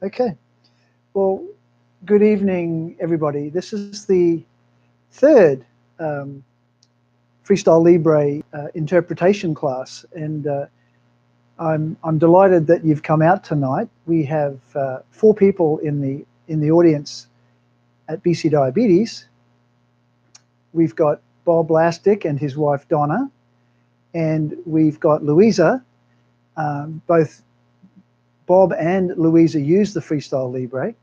Okay. Well, good evening, everybody. This is the third Freestyle Libre interpretation class, and I'm delighted that you've come out tonight. We have 4 people in the audience at BC Diabetes. We've got Bob Lastic and his wife Donna, and we've got Louisa. Both Bob and Louisa use the Freestyle Libre.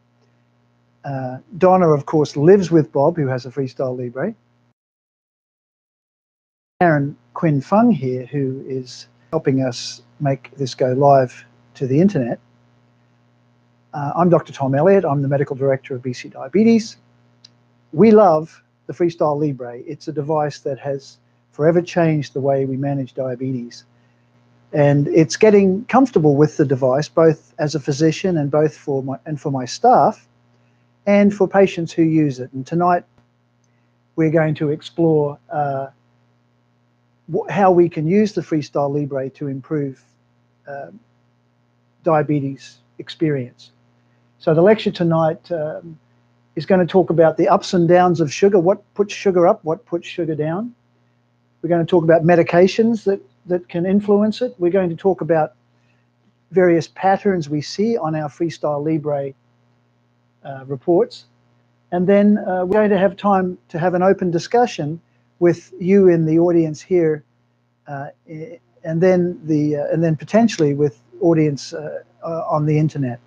Donna, of course, lives with Bob, who has a Freestyle Libre. Karen Quinn Fung here, who is helping us make this go live to the internet. I'm Dr. Tom Elliott. I'm the medical director of BC Diabetes. We love the Freestyle Libre. It's a device that has forever changed the way we manage diabetes. And it's getting comfortable with the device, both as a physician and both for my staff, and for patients who use it. And tonight we're going to explore how we can use the Freestyle Libre to improve diabetes experience. So the lecture tonight is going to talk about the ups and downs of sugar, what puts sugar up, what puts sugar down. We're going to talk about medications that can influence it. We're going to talk about various patterns we see on our Freestyle Libre reports. And then we're going to have time to have an open discussion with you in the audience here, and then potentially with audience on the internet.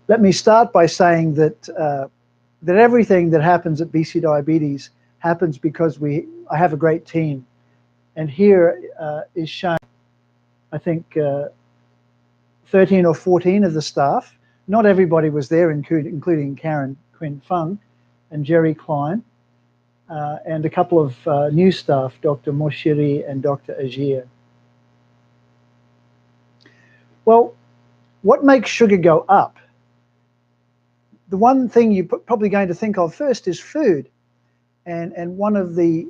Let me start by saying that everything that happens at BC Diabetes happens because I have a great team. And here is shown, I think, 13 or 14 of the staff. Not everybody was there, including Karen Quinn Fung and Jerry Klein, and a couple of new staff, Dr. Moshiri and Dr. Ajir. Well, what makes sugar go up? The one thing you're probably going to think of first is food. And one of the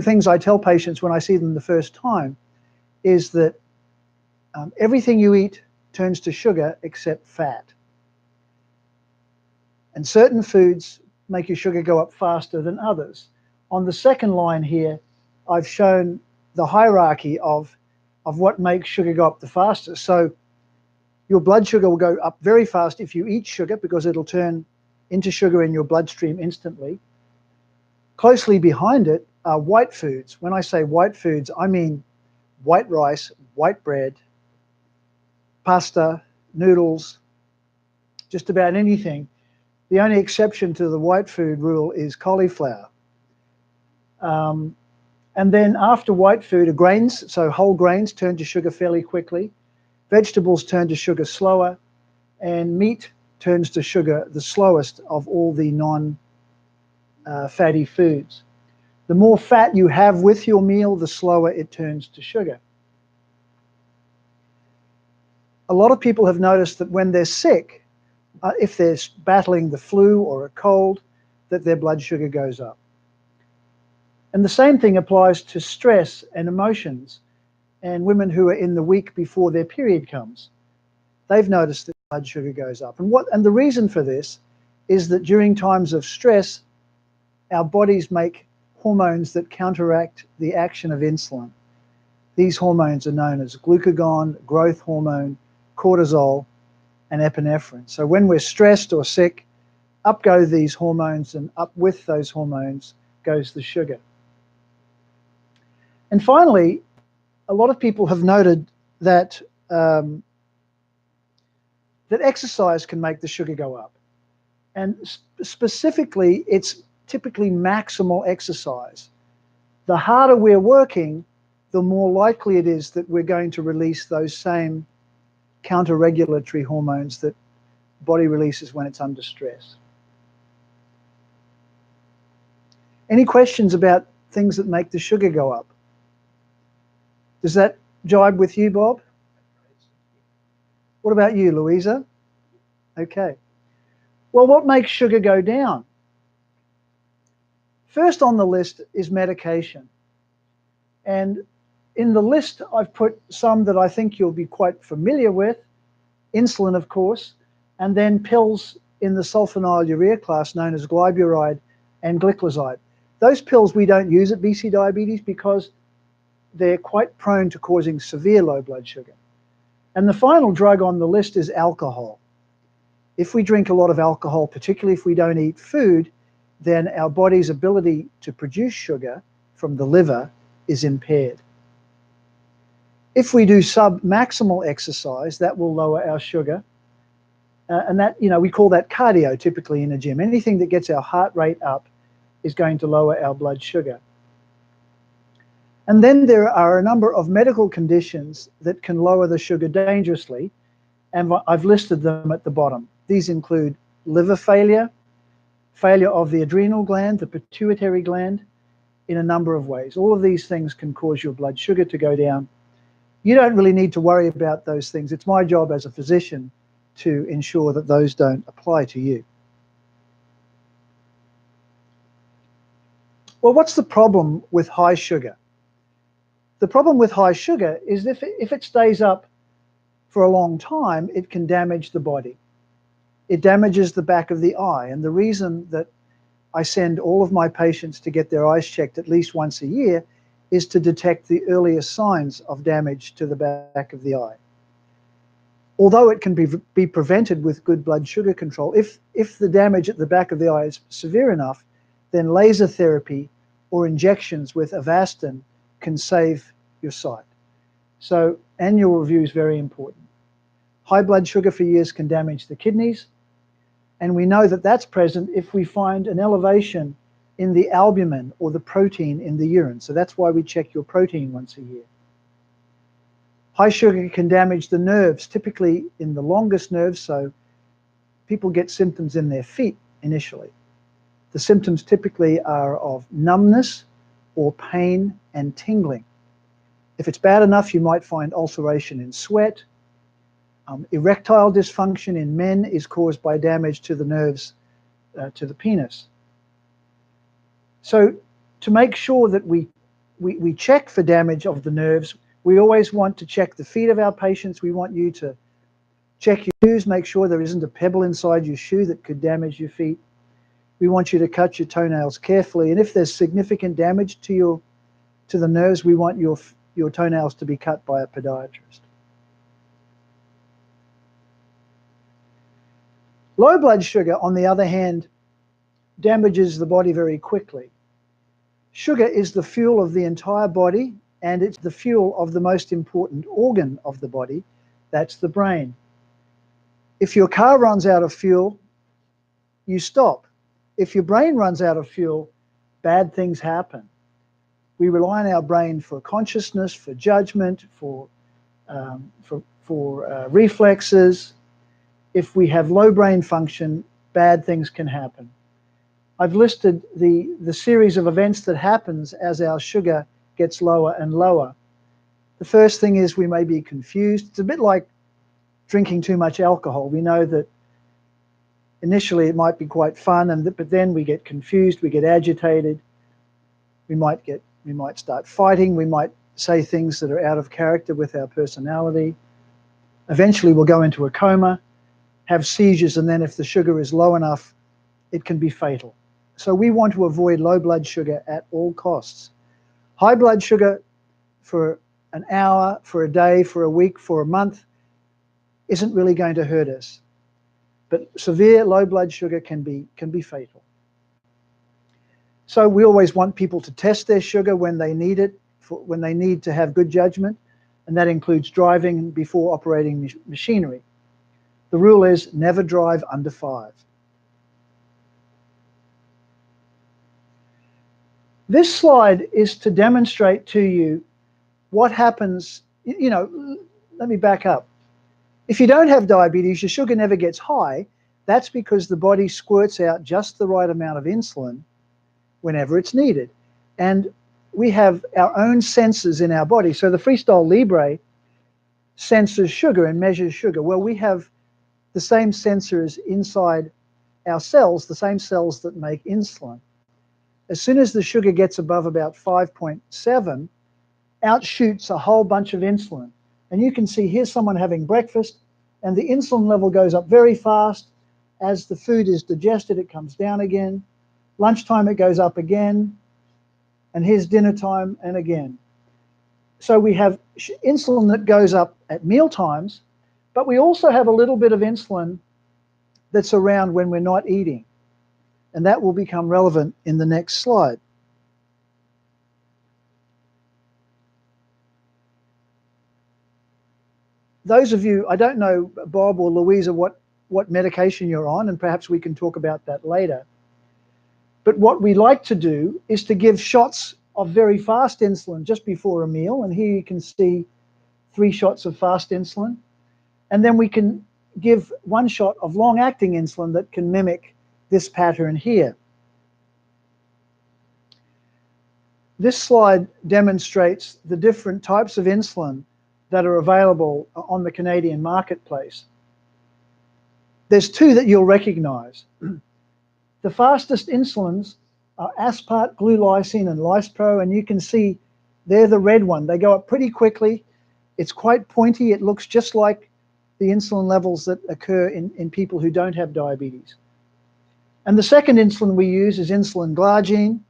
things I tell patients when I see them the first time is that everything you eat turns to sugar except fat. And certain foods make your sugar go up faster than others. On the second line here, I've shown the hierarchy of what makes sugar go up the fastest. So your blood sugar will go up very fast if you eat sugar, because it'll turn into sugar in your bloodstream instantly. Closely behind it are white foods. When I say white foods, I mean white rice, white bread, pasta, noodles, just about anything. The only exception to the white food rule is cauliflower. And then after white food are grains, so whole grains turn to sugar fairly quickly. Vegetables turn to sugar slower, and meat turns to sugar the slowest of all the non-fatty foods. The more fat you have with your meal, the slower it turns to sugar. A lot of people have noticed that when they're sick, if they're battling the flu or a cold, that their blood sugar goes up. And the same thing applies to stress and emotions. And women who are in the week before their period comes, they've noticed that blood sugar goes up. And the reason for this is that during times of stress, our bodies make hormones that counteract the action of insulin. These hormones are known as glucagon, growth hormone, cortisol, and epinephrine. So when we're stressed or sick, up go these hormones, and up with those hormones goes the sugar. And finally, a lot of people have noted that that exercise can make the sugar go up. And specifically, it's typically maximal exercise. The harder we're working, the more likely it is that we're going to release those same counter-regulatory hormones that body releases when it's under stress. Any questions about things that make the sugar go up? Does that jibe with you, Bob? What about you, Louisa? Okay. Well, what makes sugar go down? First on the list is medication. And In the list, I've put some that I think you'll be quite familiar with. Insulin, of course, and then pills in the sulfonylurea class known as glyburide and glyclazide. Those pills we don't use at BC Diabetes because they're quite prone to causing severe low blood sugar. And the final drug on the list is alcohol. If we drink a lot of alcohol, particularly if we don't eat food, then our body's ability to produce sugar from the liver is impaired. If we do sub-maximal exercise, that will lower our sugar. And that, we call that cardio typically in a gym. Anything that gets our heart rate up is going to lower our blood sugar. And then there are a number of medical conditions that can lower the sugar dangerously, and I've listed them at the bottom. These include liver failure, failure of the adrenal gland, the pituitary gland, in a number of ways. All of these things can cause your blood sugar to go down. You don't really need to worry about those things. It's my job as a physician to ensure that those don't apply to you. Well, what's the problem with high sugar? The problem with high sugar is if it stays up for a long time, it can damage the body. It damages the back of the eye. And the reason that I send all of my patients to get their eyes checked at least once a year is to detect the earliest signs of damage to the back of the eye. Although it can be prevented with good blood sugar control, if the damage at the back of the eye is severe enough, then laser therapy or injections with Avastin can save your sight. So annual review is very important. High blood sugar for years can damage the kidneys, and we know that that's present if we find an elevation in the albumin or the protein in the urine. So that's why we check your protein once a year. High sugar can damage the nerves, typically in the longest nerves, so people get symptoms in their feet initially. The symptoms typically are of numbness or pain and tingling. If it's bad enough, you might find ulceration in sweat. Erectile dysfunction in men is caused by damage to the nerves to the penis. So to make sure that we check for damage of the nerves, we always want to check the feet of our patients. We want you to check your shoes, make sure there isn't a pebble inside your shoe that could damage your feet. We want you to cut your toenails carefully. And if there's significant damage to the nerves, we want your toenails to be cut by a podiatrist. Low blood sugar, on the other hand, damages the body very quickly. Sugar is the fuel of the entire body, and it's the fuel of the most important organ of the body, that's the brain. If your car runs out of fuel, you stop. If your brain runs out of fuel, bad things happen. We rely on our brain for consciousness, for judgment, for reflexes. If we have low brain function, bad things can happen. I've listed the series of events that happens as our sugar gets lower and lower. The first thing is we may be confused. It's a bit like drinking too much alcohol. We know that initially it might be quite fun, but then we get confused, we get agitated, we might start fighting, we might say things that are out of character with our personality. Eventually we'll go into a coma, have seizures, and then if the sugar is low enough, it can be fatal. So we want to avoid low blood sugar at all costs. High blood sugar for an hour, for a day, for a week, for a month isn't really going to hurt us. But severe low blood sugar can be fatal. So we always want people to test their sugar when they need it, when they need to have good judgment, and that includes driving before operating machinery. The rule is never drive under 5. This slide is to demonstrate to you what happens. Let me back up. If you don't have diabetes, your sugar never gets high. That's because the body squirts out just the right amount of insulin whenever it's needed. And we have our own sensors in our body. So the Freestyle Libre senses sugar and measures sugar. Well, we have the same sensors inside our cells, the same cells that make insulin. As soon as the sugar gets above about 5.7, out shoots a whole bunch of insulin. And you can see here's someone having breakfast, and the insulin level goes up very fast. As the food is digested, it comes down again. Lunchtime, it goes up again. And here's dinner time, and again. So we have insulin that goes up at meal times, but we also have a little bit of insulin that's around when we're not eating. And that will become relevant in the next slide. Those of you, I don't know, Bob or Louisa, what medication you're on, and perhaps we can talk about that later. But what we like to do is to give shots of very fast insulin just before a meal. And here you can see 3 shots of fast insulin. And then we can give 1 shot of long-acting insulin that can mimic this pattern here. This slide demonstrates the different types of insulin that are available on the Canadian marketplace. There's 2 that you'll recognize. The fastest insulins are aspart, glulisine, and lispro, and you can see they're the red one. They go up pretty quickly. It's quite pointy. It looks just like the insulin levels that occur in people who don't have diabetes. And the second insulin we use is insulin glargine.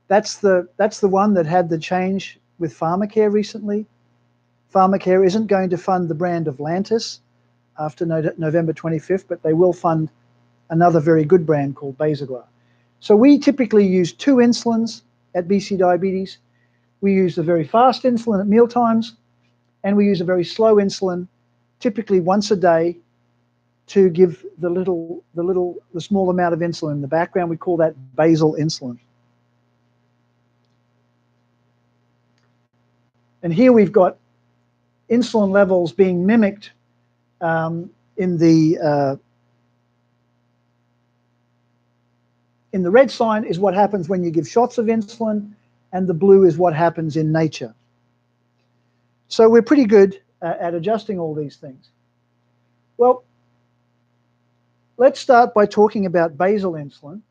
That's the one that had the change with pharmacare recently. Pharmacare isn't going to fund the brand of Lantus after November 25th, but they will fund another very good brand called Basaglar. So we typically use 2 insulins at BC Diabetes. We use the very fast insulin at meal times, and we use a very slow insulin, typically once a day, to give the small amount of insulin in the background. We call that basal insulin. And here we've got insulin levels being mimicked in the red sign is what happens when you give shots of insulin, and the blue is what happens in nature. So we're pretty good at adjusting all these things. Well, let's start by talking about basal insulin.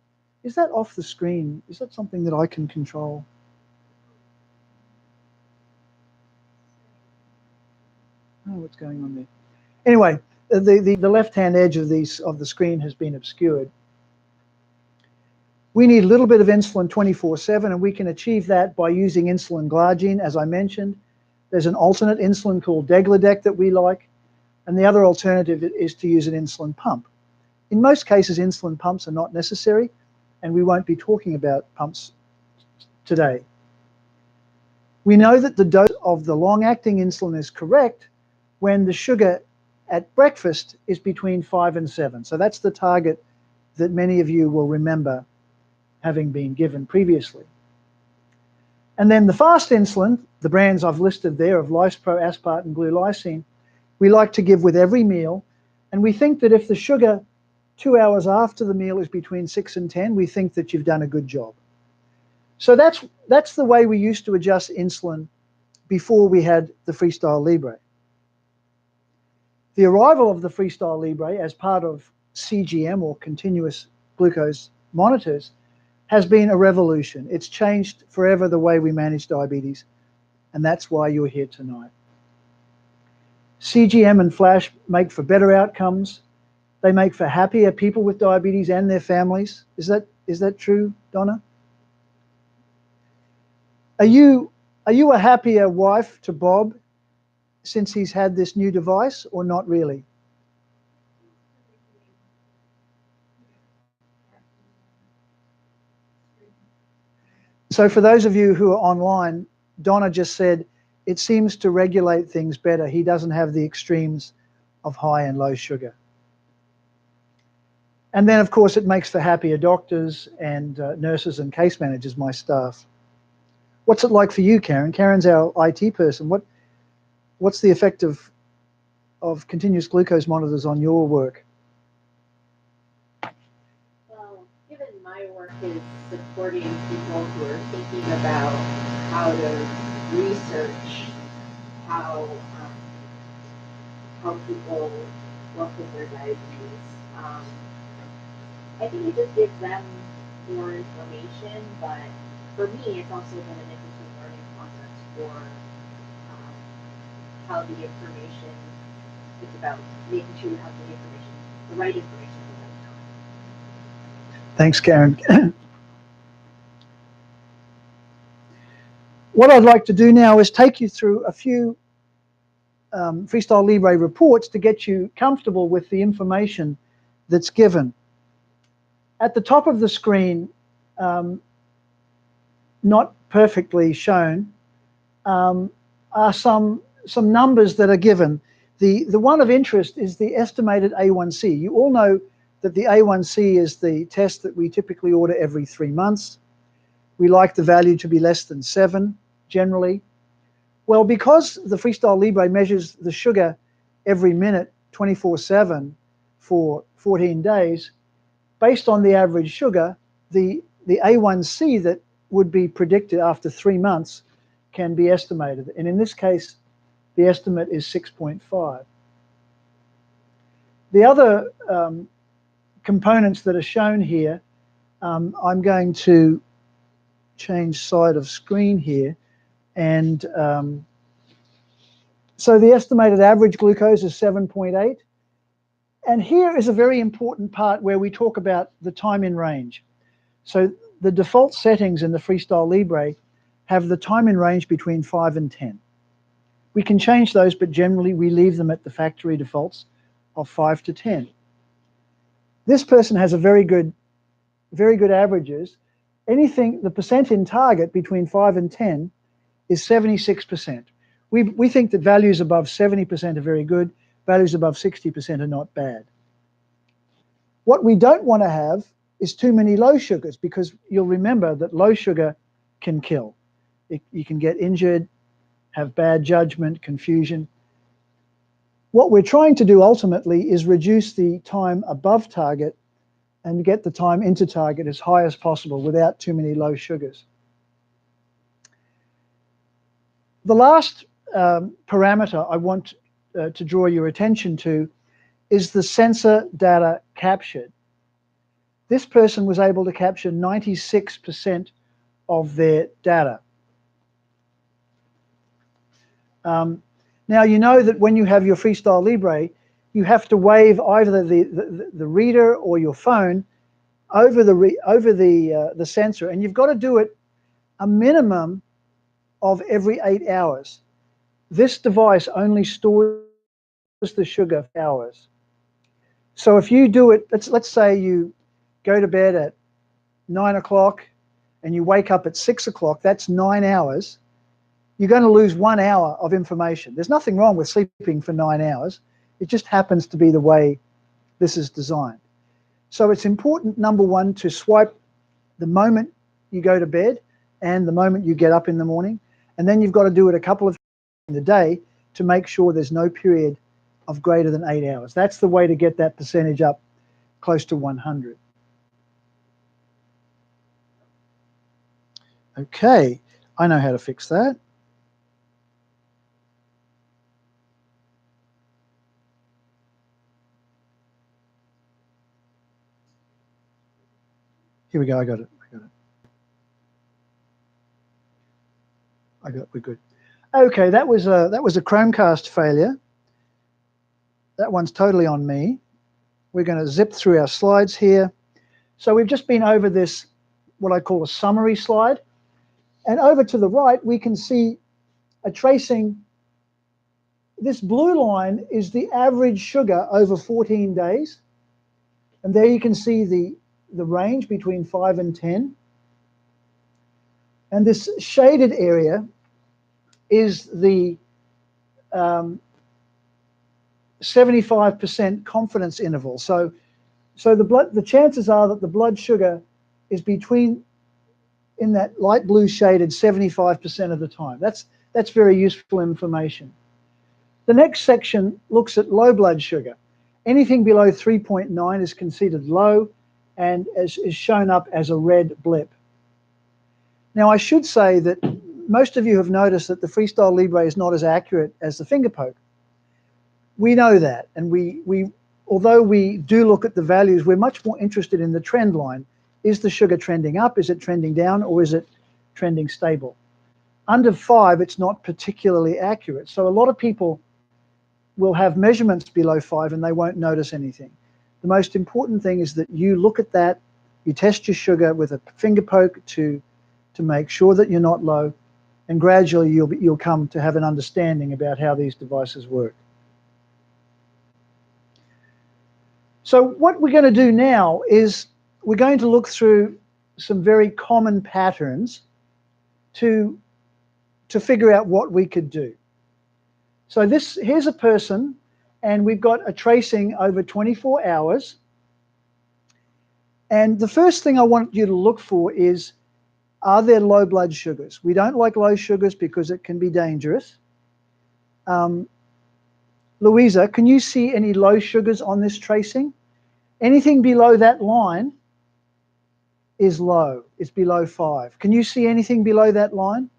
Is that off the screen? Is that something that I can control? Oh, what's going on there? Anyway, the left-hand edge of the screen has been obscured. We need a little bit of insulin 24/7, and we can achieve that by using insulin glargine, as I mentioned. There's an alternate insulin called Degludec that we like, and the other alternative is to use an insulin pump. In most cases, insulin pumps are not necessary, and we won't be talking about pumps today. We know that the dose of the long-acting insulin is correct when the sugar at breakfast is between 5 and 7. So that's the target that many of you will remember having been given previously. And then the fast insulin, the brands I've listed there of lispro, aspart, and glulisine, we like to give with every meal. And we think that if the sugar 2 hours after the meal is between 6 and 10, we think that you've done a good job. So that's the way we used to adjust insulin before we had the Freestyle Libre. The arrival of the Freestyle Libre as part of CGM, or continuous glucose monitors, has been a revolution. It's changed forever the way we manage diabetes, and that's why you're here tonight. CGM and Flash make for better outcomes. They make for happier people with diabetes and their families. Is that true, Donna? Are you a happier wife to Bob since he's had this new device, or not really? So for those of you who are online, Donna just said it seems to regulate things better. He doesn't have the extremes of high and low sugar. And then, of course, it makes for happier doctors and nurses and case managers, my staff. What's it like for you, Karen? Karen's our IT person. What's the effect of continuous glucose monitors on your work? Well, given my work is supporting people who are thinking about how to research how people work with their diabetes, I think it just gives them more information, but for me, it's also been an interesting learning process for how the information is about making sure you have the right information at the right time. Thanks, Karen. What I'd like to do now is take you through a few Freestyle Libre reports to get you comfortable with the information that's given. At the top of the screen, not perfectly shown, are some numbers that are given. The one of interest is the estimated A1C. You all know that the A1C is the test that we typically order every 3 months. We like the value to be less than 7, generally. Well, because the Freestyle Libre measures the sugar every minute, 24/7 for 14 days, based on the average sugar, the A1C that would be predicted after 3 months can be estimated. And in this case, the estimate is 6.5. The other components that are shown here, I'm going to change side of screen here. And so the estimated average glucose is 7.8. And here is a very important part where we talk about the time in range. So the default settings in the Freestyle Libre have the time in range between 5 and 10. We can change those, but generally we leave them at the factory defaults of 5 to 10. This person has a very good averages. Anything, the percent in target between 5 and 10 is 76%. We think that values above 70% are very good, values above 60% are not bad. What we don't want to have is too many low sugars, because you'll remember that low sugar can kill. You can get injured, have bad judgment, confusion. What we're trying to do ultimately is reduce the time above target and get the time into target as high as possible without too many low sugars. The last parameter I want to draw your attention to is the sensor data captured. This person was able to capture 96% of their data. Now, you know that when you have your Freestyle Libre, you have to wave either the reader or your phone over the sensor, and you've got to do it a minimum of every 8 hours. This device only stores the sugar for hours. So if you do it, let's say you go to bed at 9 o'clock and you wake up at 6 o'clock, that's 9 hours. You're going to lose 1 hour of information. There's nothing wrong with sleeping for 9 hours. It just happens to be the way this is designed. So it's important, number one, to swipe the moment you go to bed and the moment you get up in the morning. And then you've got to do it a couple of times in the day to make sure there's no period of greater than 8 hours. That's the way to get that percentage up close to 100. Okay, I know how to fix that. Here we go, I got it. We're good. Okay, that was a Chromecast failure. That one's totally on me. We're going to zip through our slides here. So we've just been over this, what I call a summary slide. And over to the right, we can see a tracing. This blue line is the average sugar over 14 days. And there you can see the range between 5 and 10. And this shaded area is the 75% confidence interval. So the chances are that the blood sugar is in that light blue shaded 75% of the time. That's very useful information. The next section looks at low blood sugar. Anything below 3.9 is considered low and is shown up as a red blip. Now, I should say that most of you have noticed that the Freestyle Libre is not as accurate as the finger poke. We know that, and although we do look at the values, we're much more interested in the trend line. Is the sugar trending up? Is it trending down? Or is it trending stable? Under 5, it's not particularly accurate. So a lot of people will have measurements below 5 and they won't notice anything. The most important thing is that you look at that, you test your sugar with a finger poke to make sure that you're not low, and gradually you'll come to have an understanding about how these devices work. So what we're going to do now is we're going to look through some very common patterns to figure out what we could do. So here's a person, and we've got a tracing over 24 hours. And the first thing I want you to look for is, are there low blood sugars? We don't like low sugars because it can be dangerous. Louisa, can you see any low sugars on this tracing? Anything below that line is low. It's below 5. Can you see anything below that line?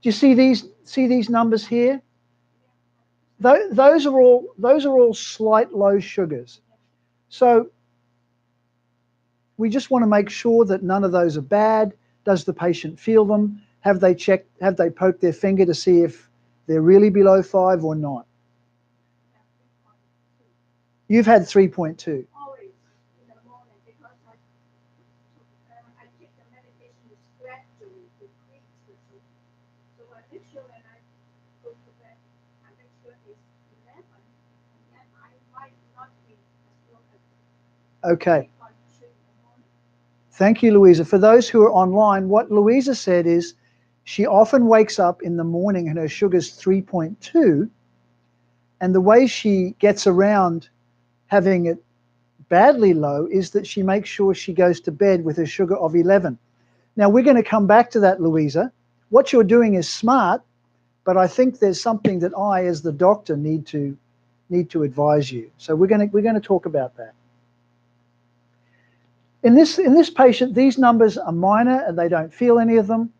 Do you see these numbers here? Those are all slight low sugars. So we just want to make sure that none of those are bad. Does the patient feel them? Have they poked their finger to see if they're really below 5 or not? You've had 3.2. Always in the morning, because I take the medication gradually to decrease the sugar. So I make sure when I go to bed, I make sure it's 11, and then I might not be as low as Okay. 3.2 in the morning. Thank you, Louisa. For those who are online, what Louisa said is she often wakes up in the morning and her sugar's 3.2, and the way she gets around having it badly low is that she makes sure she goes to bed with a sugar of 11. Now, we're going to come back to that, Louisa. What you're doing is smart, but I think there's something that I, as the doctor, need to advise you. So we're going to talk about that. In this patient, these numbers are minor and they don't feel any of them.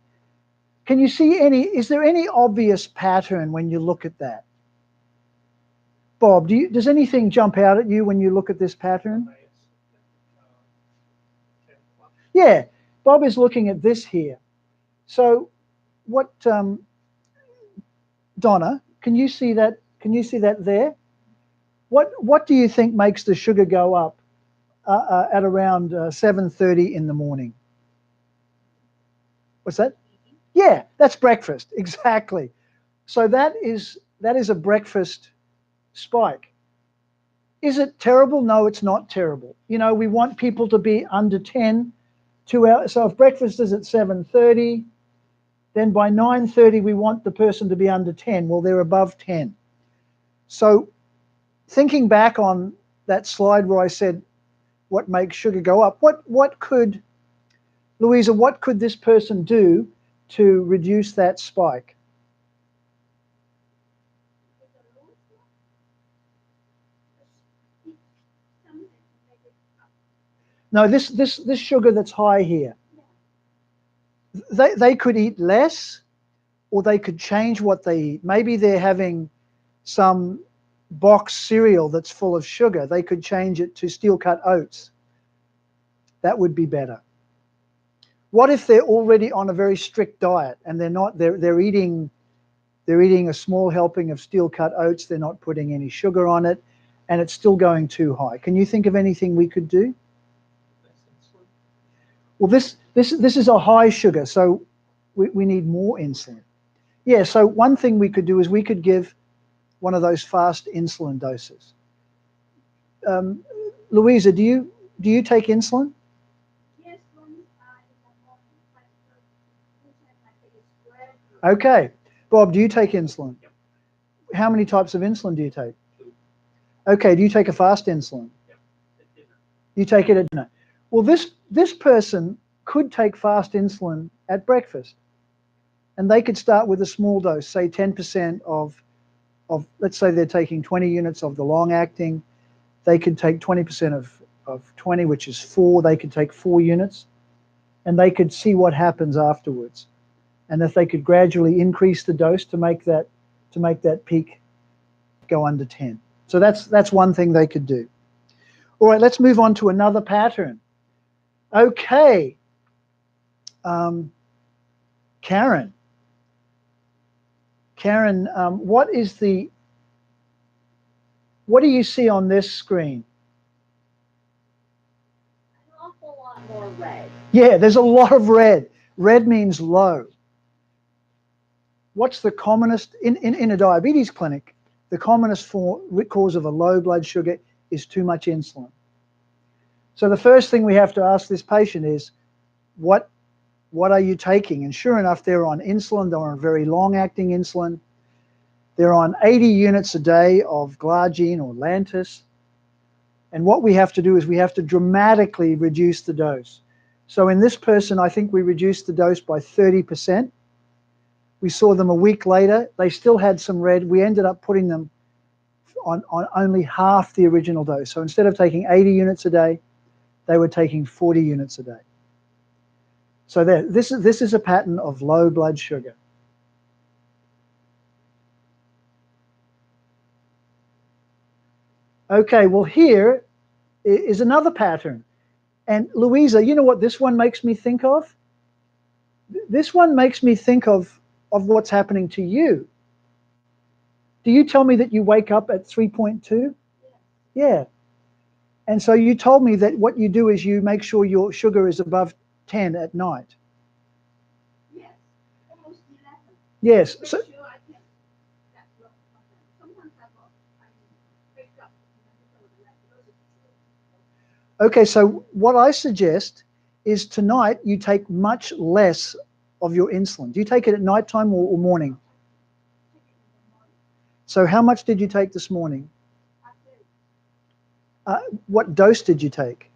Can you see is there any obvious pattern when you look at that? Bob, does anything jump out at you when you look at this pattern? Yeah, Bob is looking at this here. So what, Donna, can you see that? Can you see that there? What do you think makes the sugar go up at around 7:30 in the morning? What's that? Yeah, that's breakfast, exactly. So that is a breakfast spike. Is it terrible? No, it's not terrible. You know, we want people to be under 10, 2 hours. So if breakfast is at 7:30, then by 9:30 we want the person to be under 10. Well, they're above 10. So thinking back on that slide where I said what makes sugar go up, what could, Louisa, what could this person do to reduce that spike? No, this sugar that's high here. They could eat less, or they could change what they eat. Maybe they're having some box cereal that's full of sugar. They could change it to steel-cut oats. That would be better. What if they're already on a very strict diet and they're eating a small helping of steel-cut oats, they're not putting any sugar on it, and it's still going too high? Can you think of anything we could do? Well, this is a high sugar, so we need more insulin. Yeah, so one thing we could do is we could give one of those fast insulin doses. Louisa, do you take insulin? Yes, when in the morning, but I take it gradually. Okay. Bob, do you take insulin? How many types of insulin do you take? 2. Okay, do you take a fast insulin? At dinner. You take it at dinner. Well, this person could take fast insulin at breakfast, and they could start with a small dose, say 10% of let's say they're taking 20 units of the long-acting. They could take 20% of 20, which is 4. They could take 4 units, and they could see what happens afterwards. And if they could gradually increase the dose to make that peak go under 10. So that's one thing they could do. All right, let's move on to another pattern. Okay. Karen. Karen, what do you see on this screen? An awful lot more red. Yeah, there's a lot of red. Red means low. What's the commonest, in a diabetes clinic, the commonest cause of a low blood sugar is too much insulin. So the first thing we have to ask this patient is, what are you taking? And sure enough, they're on insulin. They're on very long-acting insulin. They're on 80 units a day of glargine or Lantus. And what we have to do is we have to dramatically reduce the dose. So in this person, I think we reduced the dose by 30%. We saw them a week later. They still had some red. We ended up putting them on only half the original dose. So instead of taking 80 units a day, they were taking 40 units a day. So this is a pattern of low blood sugar. Okay, well, here is another pattern. And Louisa, you know what this one makes me think of? This one makes me think of what's happening to you. Do you tell me that you wake up at 3.2? Yeah. And so you told me that what you do is you make sure your sugar is above 10 at night. Yes, almost 11. Yes. Make So, sure I can, that's not a problem. Sometimes I wake up in the middle of the night because it's true. okay, so what I suggest is tonight you take much less of your insulin. Do you take it at nighttime or morning? Take it in the morning. So how much did you take this morning? I do. What dose did you take?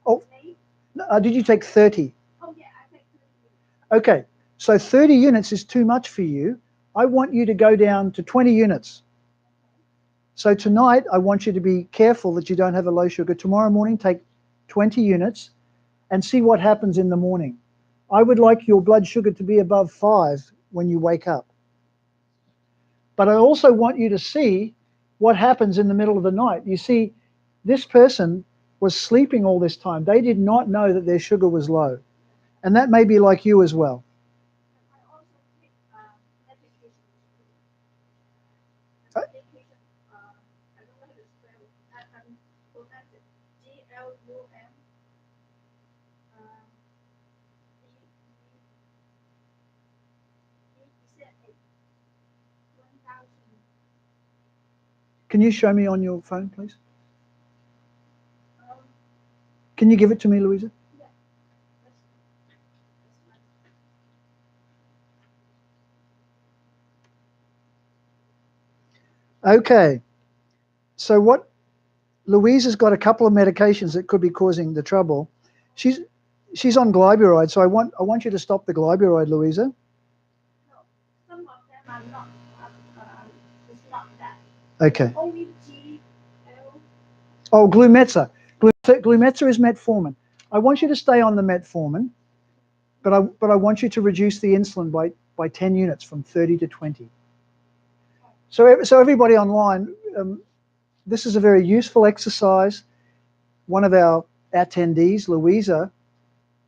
Oh. Did you take 30? Oh yeah, I take 30 units. Okay, so 30 units is too much for you. I want you to go down to 20 units. So tonight, I want you to be careful that you don't have a low sugar. Tomorrow morning, take 20 units and see what happens in the morning. I would like your blood sugar to be above 5 when you wake up. But I also want you to see what happens in the middle of the night. You see, this person was sleeping all this time. They did not know that their sugar was low. And that may be like you as well. I also take medication. Uh, Medication, I don't know how to spell it. I'm pronounced GLUM. BCDiabetes 1000. Can you show me on your phone, please? Um, Can you give it to me, Louisa? yeah, that's Okay. So what Louisa's got a couple of medications that could be causing the trouble. She's on glyburide, so I want you to stop the glyburide, Louisa. no, some of them are not. It's not that. Okay. Only GL. Oh, Glumetza. Glumetza is metformin. I want you to stay on the metformin, but I want you to reduce the insulin by 10 units from 30 to 20. So everybody online, this is a very useful exercise. One of our attendees, Louisa,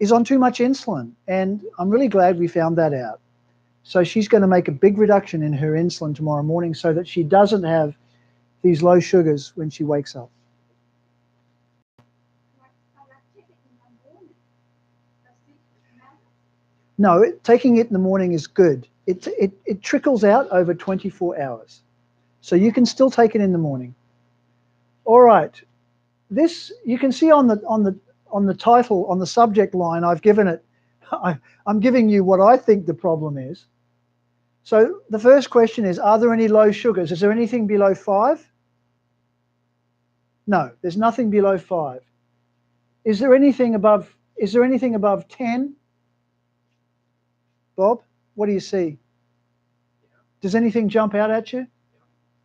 is on too much insulin, and I'm really glad we found that out. So she's going to make a big reduction in her insulin tomorrow morning so that she doesn't have these low sugars when she wakes up. I take it in the morning. Does it matter? No, taking it in the morning is good. It trickles out over 24 hours. So you can still take it in the morning. All right. This, you can see on the title, on the subject line, I've given it, I'm giving you what I think the problem is. So the first question is, are there any low sugars? Is there anything below 5? No, there's nothing below 5. Is there anything above 10? Bob, what do you see? Does anything jump out at you?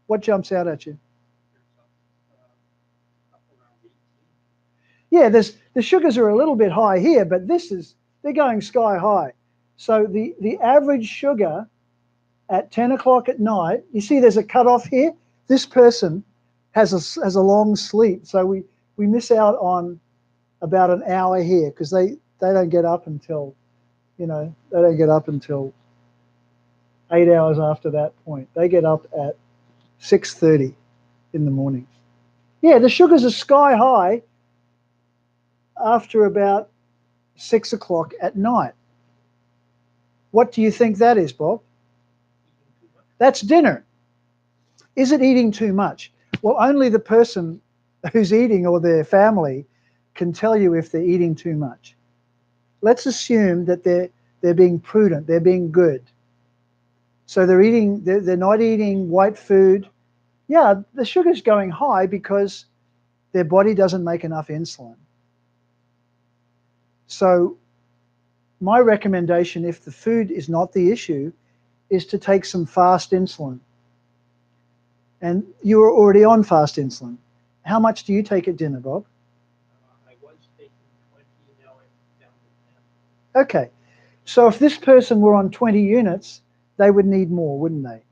What jumps out at you? Yeah, the sugars are a little bit high here, but they're going sky high. So the average sugar at 10 o'clock at night, you see there's a cutoff here. This person has a long sleep, so we miss out on about an hour here because they don't get up until, you know, they don't get up until 8 hours after that point. They get up at 6:30 in the morning. Yeah, the sugars are sky high after about 6 o'clock at night. What do you think that is, Bob? That's dinner. Is it eating too much? Well, only the person who's eating or their family can tell you if they're eating too much. Let's assume that they're being prudent, they're being good. So they're not eating white food. Yeah, the sugar's going high because their body doesn't make enough insulin. So my recommendation, if the food is not the issue, is to take some fast insulin. And you're already on fast insulin. How much do you take at dinner, Bob? I was taking 20, now I'm down to 10. Okay, so if this person were on 20 units, they would need more, wouldn't they?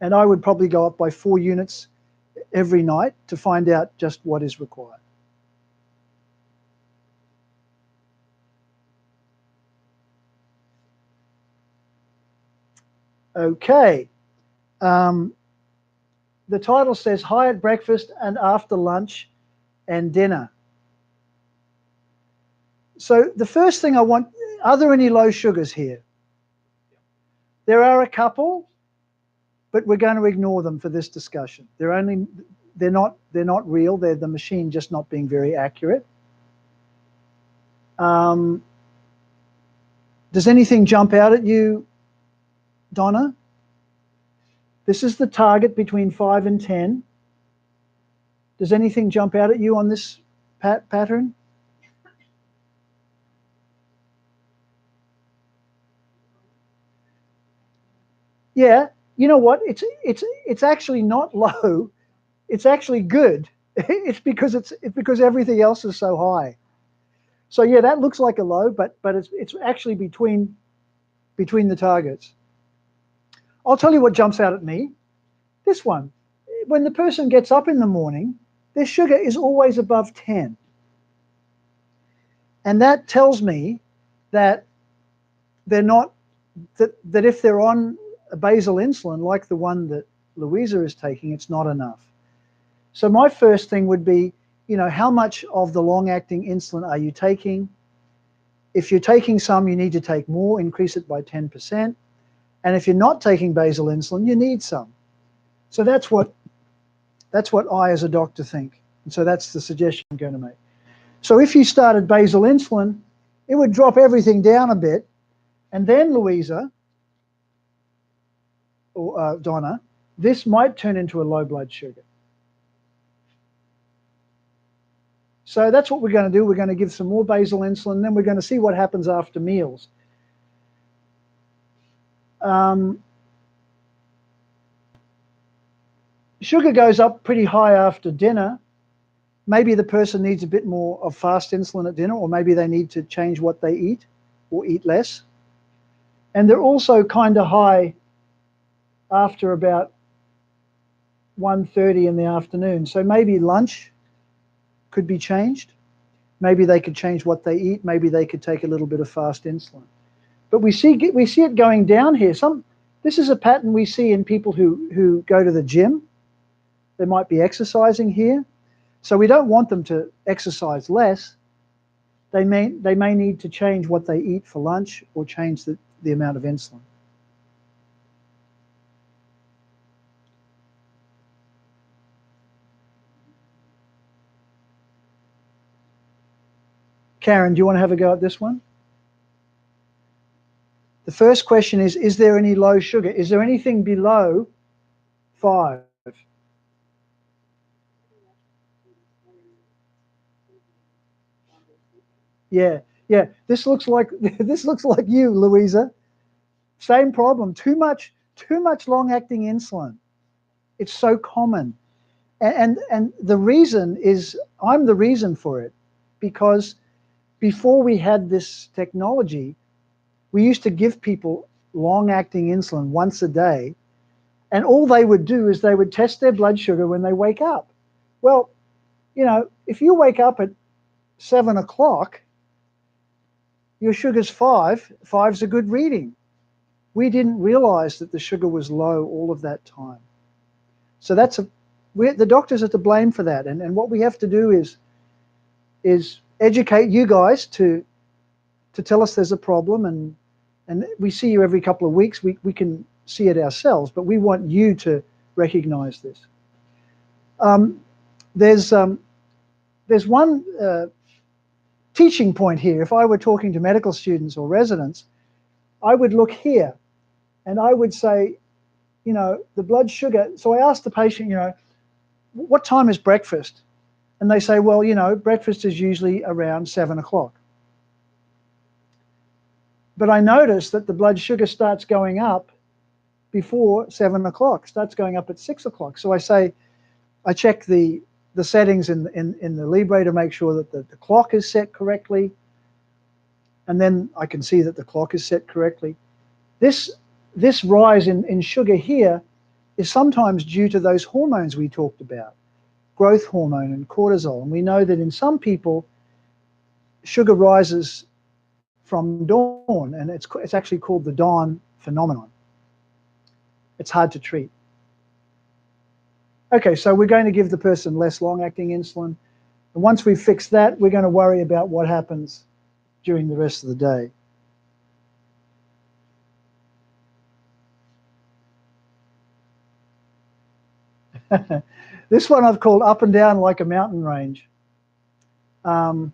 And I would probably go up by 4 units every night to find out just what is required. Okay. The title says high at breakfast and after lunch and dinner. So the first thing I want, are there any low sugars here? There are a couple, but we're going to ignore them for this discussion. They're not real. They're the machine just not being very accurate. Does anything jump out at you, Donna? This is the target between 5 and 10. Does anything jump out at you on this pattern? Yeah, you know what? It's actually not low. It's actually good. It's because everything else is so high. So yeah, that looks like a low, but it's actually between the targets. I'll tell you what jumps out at me. This one. When the person gets up in the morning, their sugar is always above 10. And that tells me that they're not, that if they're on a basal insulin like the one that Louisa is taking, it's not enough. So my first thing would be, you know, how much of the long-acting insulin are you taking? If you're taking some, you need to take more, increase it by 10%. And if you're not taking basal insulin, you need some. So that's what I as a doctor think. And so that's the suggestion I'm going to make. So if you started basal insulin, it would drop everything down a bit. And then, Louisa, or Donna, this might turn into a low blood sugar. So that's what we're going to do. We're going to give some more basal insulin, then we're going to see what happens after meals. Sugar goes up pretty high after dinner. Maybe the person needs a bit more of fast insulin at dinner, or maybe they need to change what they eat or eat less. And they're also kind of high after about 1:30 in the afternoon. So maybe lunch could be changed. Maybe they could change what they eat. Maybe they could take a little bit of fast insulin. But we see it going down here. This is a pattern we see in people who go to the gym. They might be exercising here. So we don't want them to exercise less. They may need to change what they eat for lunch or change the amount of insulin. Karen, do you want to have a go at this one? The first question is there any low sugar? Is there anything below 5? Yeah. This looks like you, Louisa. Same problem. Too much long-acting insulin. It's so common, and the reason is I'm the reason for it, because before we had this technology, we used to give people long-acting insulin once a day, and all they would do is they would test their blood sugar when they wake up. Well, you know, if you wake up at 7 o'clock, your sugar's 5. 5's a good reading. We didn't realize that the sugar was low all of that time. So the doctors are to blame for that. And what we have to do is educate you guys to tell us there's a problem, and we see you every couple of weeks. We can see it ourselves, but we want you to recognize this. There's one teaching point here. If I were talking to medical students or residents, I would look here and I would say, you know, the blood sugar. So I asked the patient, you know, what time is breakfast? And they say, well, you know, breakfast is usually around 7 o'clock. But I noticed that the blood sugar starts going up before 7 o'clock, starts going up at 6 o'clock. So I check the settings in the Libre to make sure that the clock is set correctly. And then I can see that the clock is set correctly. This rise in sugar here is sometimes due to those hormones we talked about, growth hormone and cortisol. And we know that in some people, sugar rises from dawn, and it's actually called the dawn phenomenon. It's hard to treat. Okay, so we're going to give the person less long-acting insulin. And once we fix that, we're going to worry about what happens during the rest of the day. This one I've called up and down like a mountain range. When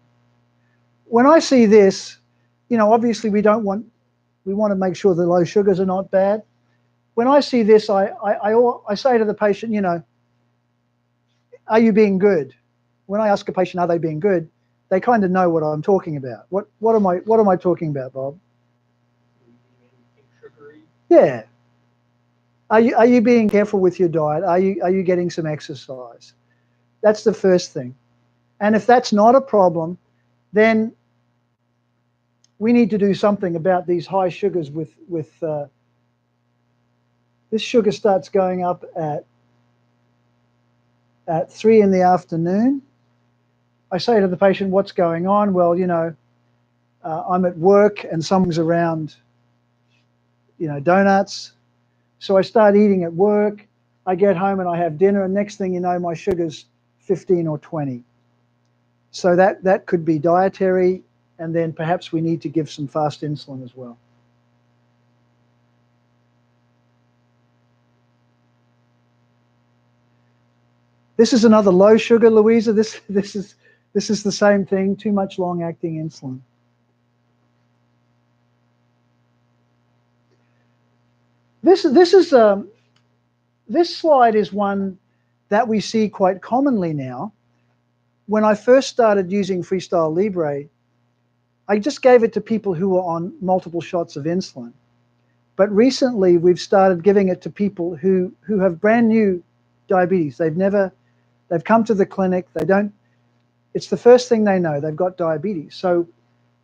I see this, you know, obviously we want to make sure the low sugars are not bad. When I see this, I say to the patient, you know, are you being good? When I ask a patient, are they being good? They kind of know what I'm talking about. What am I talking about, Bob? Sugary? Yeah. Are you being careful with your diet? Are you getting some exercise? That's the first thing. And if that's not a problem, then we need to do something about these high sugars with this sugar starts going up at 3 in the afternoon. I say to the patient, what's going on? Well, you know, I'm at work and someone's around, you know, donuts. So I start eating at work. I get home and I have dinner, and next thing you know, my sugar's 15 or 20. So that could be dietary, and then perhaps we need to give some fast insulin as well. This is another low sugar, Louisa. This is the same thing. Too much long-acting insulin. This slide is one that we see quite commonly now. When I first started using Freestyle Libre, I just gave it to people who were on multiple shots of insulin. But recently, we've started giving it to people who have brand new diabetes. They've come to the clinic. It's the first thing they know. They've got diabetes. So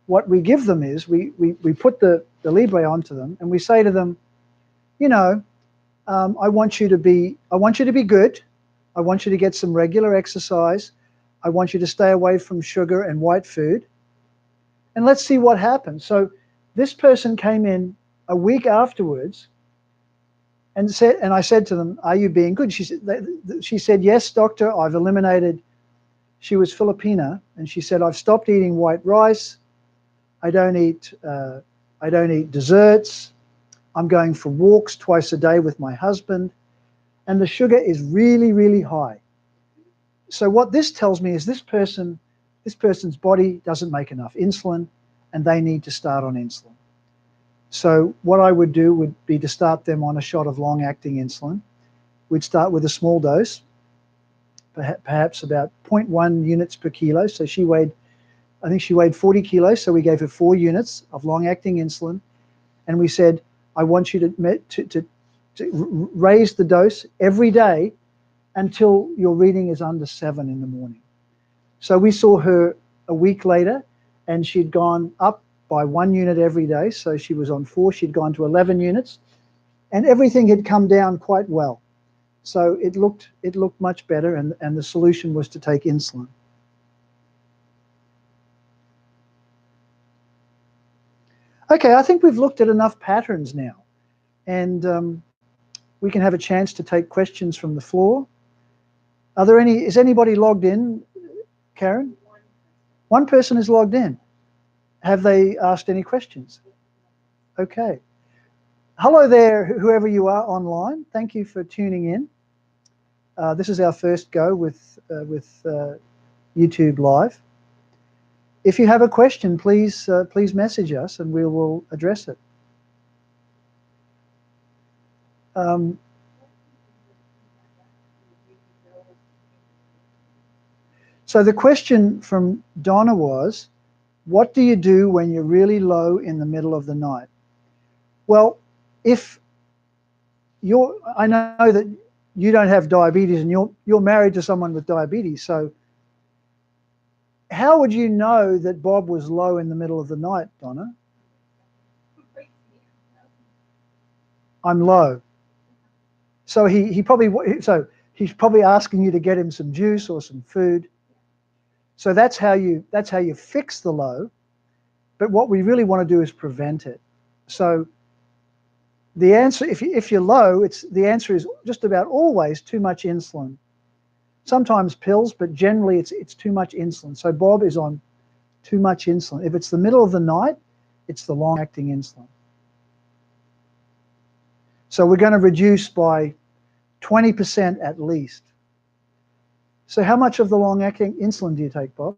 what we give them is we put the Libre onto them, and we say to them, you know, I want you to be good. I want you to get some regular exercise. I want you to stay away from sugar and white food. And let's see what happens. So this person came in a week afterwards and I said to them, are you being good? She said, yes, doctor, I've eliminated. She was Filipina, and she said, I've stopped eating white rice. I don't eat desserts. I'm going for walks twice a day with my husband, and the sugar is really, really high. So what this tells me is this person's body doesn't make enough insulin, and they need to start on insulin. So what I would do would be to start them on a shot of long-acting insulin. We'd start with a small dose, perhaps about 0.1 units per kilo. So I think she weighed 40 kilos, so we gave her 4 units of long-acting insulin, and we said, I want you to raise the dose every day until your reading is under 7 in the morning. So we saw her a week later, and she'd gone up by 1 unit every day. So she was on 4, she'd gone to 11 units, and everything had come down quite well. So it looked much better, and the solution was to take insulin. Okay, I think we've looked at enough patterns now, and we can have a chance to take questions from the floor. Are there any? Is anybody logged in, Karen? One person is logged in. Have they asked any questions? Okay. Hello there, whoever you are online. Thank you for tuning in. This is our first go with YouTube Live. If you have a question, please message us and we will address it. So the question from Donna was, what do you do when you're really low in the middle of the night? Well, if I know that you don't have diabetes and you're married to someone with diabetes, so how would you know that Bob was low in the middle of the night, Donna? I'm low. So he's probably asking you to get him some juice or some food. So that's how you fix the low. But what we really want to do is prevent it. So the answer, if you're low, the answer is just about always too much insulin. Sometimes pills, but generally it's too much insulin. So Bob is on too much insulin. If it's the middle of the night, it's the long-acting insulin. So we're going to reduce by 20% at least. So how much of the long-acting insulin do you take, Bob?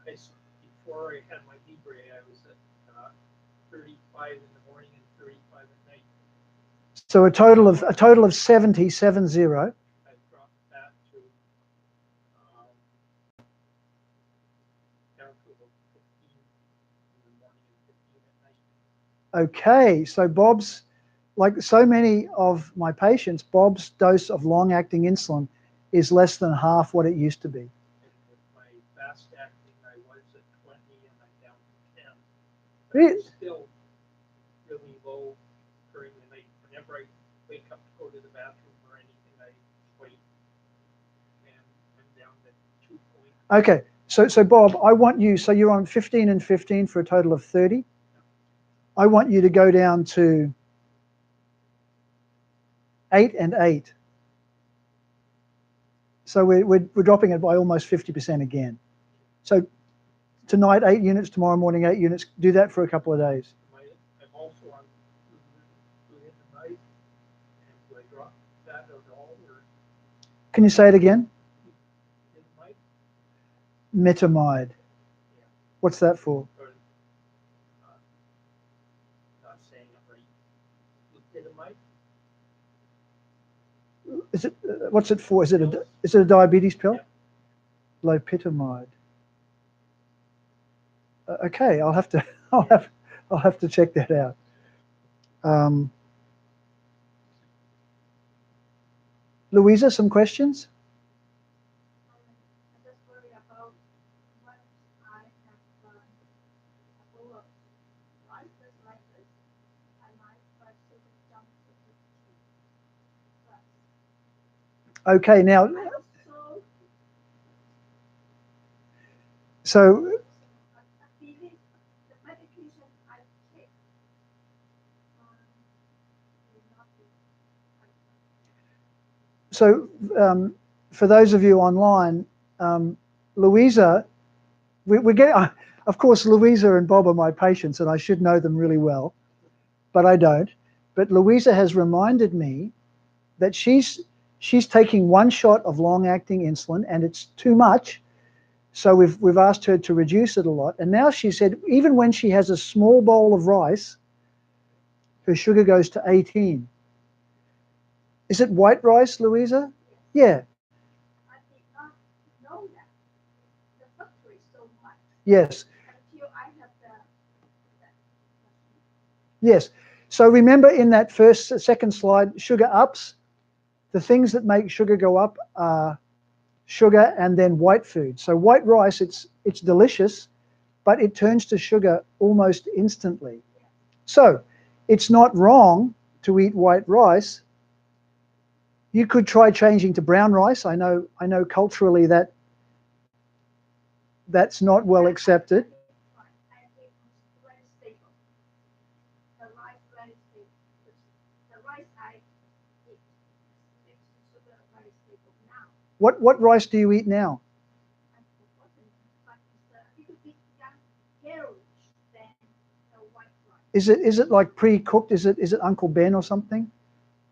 Before I had my Libre, I was at 35 in the morning and 35 at night. So a total of 70. I dropped that to down to about 15 in the morning and 15 at night. Okay, so Bob's, like so many of my patients, Bob's dose of long-acting insulin is less than half what it used to be. And with my fast acting, I was at 20 and I'm down to 10. But Really? I'm still really low during the night. Whenever I wake up to go to the bathroom or anything, I wait and I'm down to 2 points. Okay, so Bob, I want you, so you're on 15 and 15 for a total of 30. I want you to go down to 8 and 8. So we're dropping it by almost 50% again. So tonight 8 units, tomorrow morning 8 units. Do that for a couple of days. I'm also on fluid at night. And do I drop that at all? Or Can you say it again? Mitamide? Metamide. Yeah. What's that for? Or, not saying it right. Mitamide? Is it? What's it for? Is it a diabetes pill? Yeah. Lopetamide. Okay, I'll have to check that out. Louisa, some questions? I just worry about what I have a bowl of rice like this, and my blood sugar jumps to 15. But Okay, now, so I believe the medication I take will not be so for those of you online, Louisa, we get, of course, Louisa and Bob are my patients, and I should know them really well, but I don't. But Louisa has reminded me that she's taking 1 shot of long-acting insulin, and it's too much. So we've asked her to reduce it a lot. And now she said even when she has a small bowl of rice, her sugar goes to 18. Is it white rice, Louisa? Yeah. I did not know that the fluctuates so much Yes. until I have the Yes. So remember in that second slide, sugar ups, the things that make sugar go up are sugar and then white food. So white rice, it's delicious, but it turns to sugar almost instantly. So it's not wrong to eat white rice. You could try changing to brown rice. I know culturally that's not well accepted. very stable. rice table. The rice I eat makes the sugar rice table now. What rice do you eat now? I've forgotten, but it's a little bit yellowish than the white rice. Is it like pre-cooked? Is it Uncle Ben or something?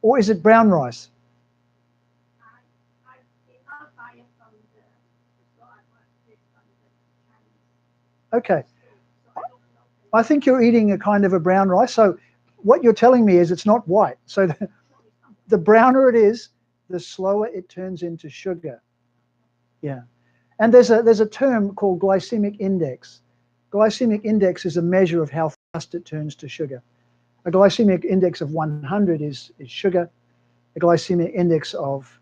Or is it brown rice? I did not buy it from the store. I bought it from the Chinese Okay. store, so I don't know. I think you're eating a kind of a brown rice. So what you're telling me is it's not white. So the browner it is, the slower it turns into sugar. Yeah. And there's a term called glycemic index. Glycemic index is a measure of how fast it turns to sugar. A glycemic index of 100 is sugar. A glycemic index of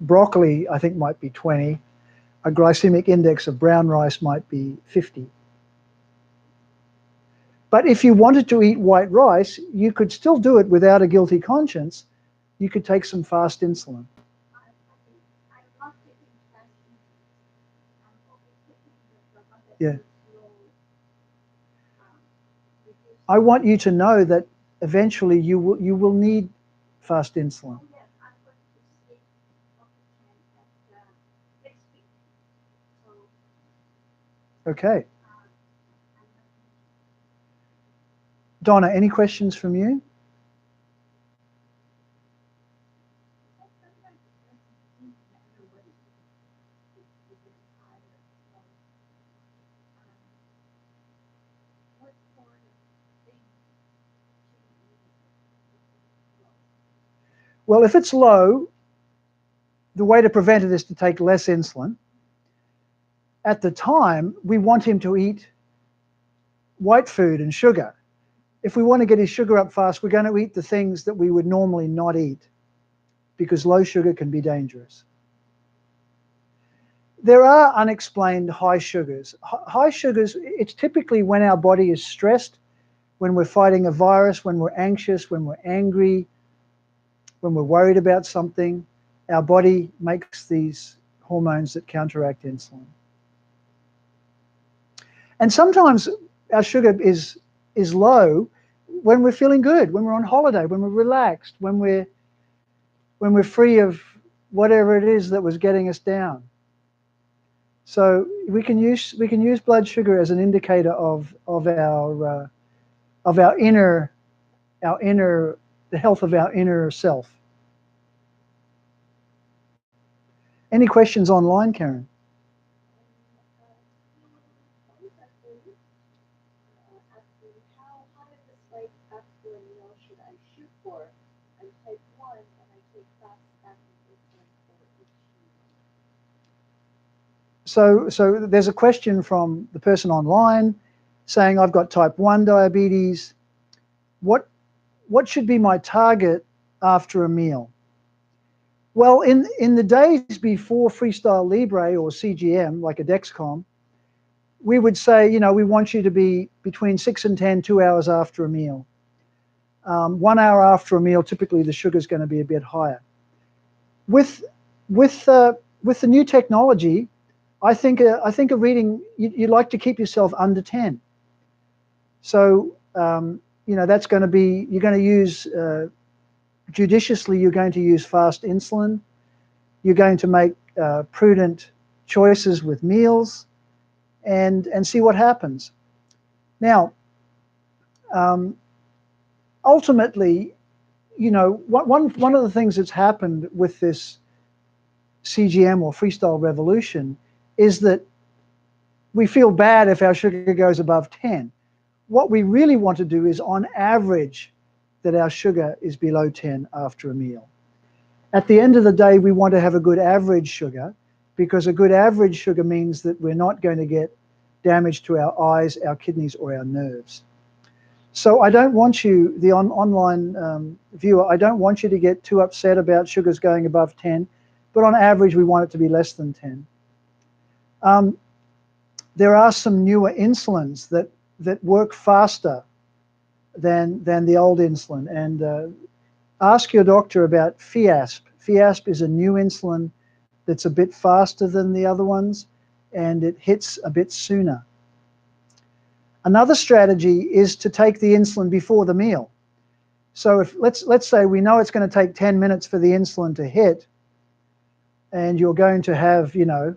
broccoli, I think, might be 20. A glycemic index of brown rice might be 50. But if you wanted to eat white rice, you could still do it without a guilty conscience. You could take some fast insulin. I'm not taking fast insulin. I'm only taking the one that Yeah. is low. Reduced. I want you to know that eventually you will need fast insulin. Oh, yes, I'm going to see Dr. Chen at next week. So Okay. I'm not Donna, any questions from you? Well, if it's low, the way to prevent it is to take less insulin. At the time, we want him to eat white food and sugar. If we want to get his sugar up fast, we're going to eat the things that we would normally not eat because low sugar can be dangerous. There are unexplained high sugars. High sugars, it's typically when our body is stressed, when we're fighting a virus, when we're anxious, when we're angry, when we're worried about something. Our body makes these hormones that counteract insulin. And sometimes our sugar is low when we're feeling good, when we're on holiday, when we're relaxed, when we're free of whatever it is that was getting us down. So we can use blood sugar as an indicator of the health of our inner self. Any questions online, Karen? How high of a spike after a meal should I shoot for? I'm type 1 and I take fast acting insulin for each meal. So there's a question from the person online saying, I've got type 1 diabetes. What should be my target after a meal? Well, in the days before Freestyle Libre or CGM, like a Dexcom, we would say, we want you to be between 6 and 10, 2 hours after a meal. 1 hour after a meal, typically the sugar is going to be a bit higher. With the new technology, I think a reading, you'd like to keep yourself under 10. So, that's going to be, you're going to use, judiciously, you're going to use fast insulin. You're going to make prudent choices with meals and see what happens. Now, ultimately, one of the things that's happened with this CGM or freestyle revolution is that we feel bad if our sugar goes above 10. What we really want to do is, on average, that our sugar is below 10 after a meal. At the end of the day, we want to have a good average sugar, because a good average sugar means that we're not going to get damage to our eyes, our kidneys, or our nerves. So I don't want you, the online viewer, I don't want you to get too upset about sugars going above 10, but on average, we want it to be less than 10. There are some newer insulins that work faster than the old insulin, and ask your doctor about Fiasp. Fiasp is a new insulin that's a bit faster than the other ones, and it hits a bit sooner. Another strategy is to take the insulin before the meal. So if let's say we know it's going to take 10 minutes for the insulin to hit, and you're going to have, you're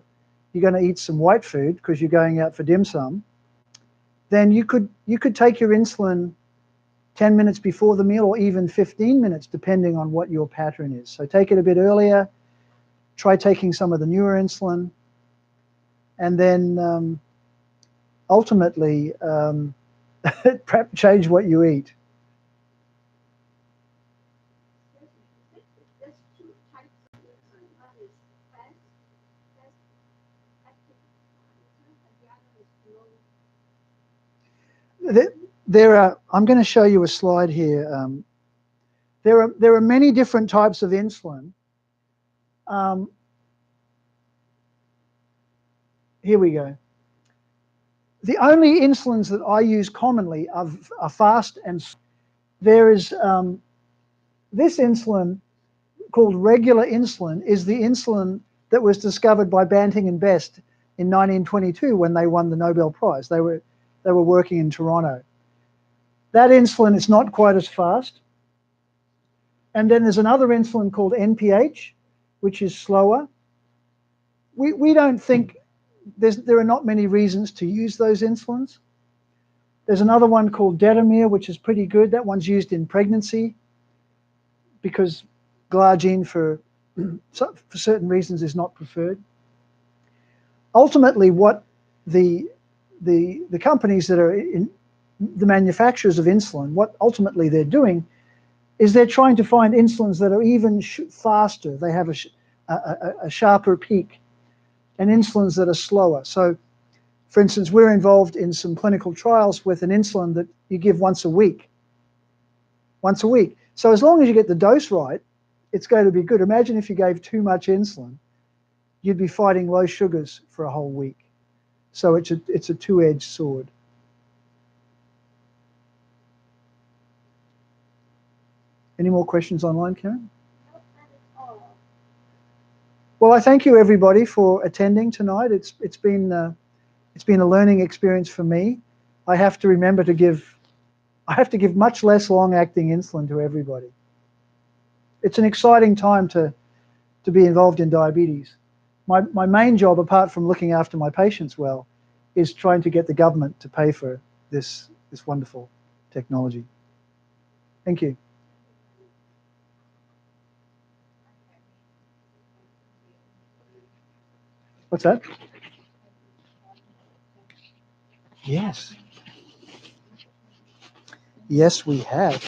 going to eat some white food because you're going out for dim sum, then you could take your insulin 10 minutes before the meal, or even 15 minutes, depending on what your pattern is. So take it a bit earlier, try taking some of the newer insulin, and then ultimately perhaps change what you eat. There's two types of insulin. One is fast acting insulin, and the other is slow. I'm going to show you a slide here. There are many different types of insulin. Here we go. The only insulins that I use commonly are fast and slow. There is this insulin called regular insulin is the insulin that was discovered by Banting and Best in 1922 when they won the Nobel Prize. They were working in Toronto. That insulin is not quite as fast. And then there's another insulin called NPH, which is slower. We don't think there are not many reasons to use those insulins. There's another one called Detamir, which is pretty good. That one's used in pregnancy because glargine for certain reasons is not preferred. Ultimately, what the companies that are the manufacturers of insulin, what ultimately they're doing is they're trying to find insulins that are even faster. They have a sharper peak, and insulins that are slower. So, for instance, we're involved in some clinical trials with an insulin that you give once a week. Once a week. So as long as you get the dose right, it's going to be good. Imagine if you gave too much insulin, you'd be fighting low sugars for a whole week. So it's a two-edged sword. Any more questions online, Karen? No, that is all. Well, I thank you everybody for attending tonight. It's been a learning experience for me. I have to remember to give much less long-acting insulin to everybody. It's an exciting time to be involved in diabetes. My main job, apart from looking after my patients well, is trying to get the government to pay for this wonderful technology. Thank you. What's that? Yes. Yes, we have.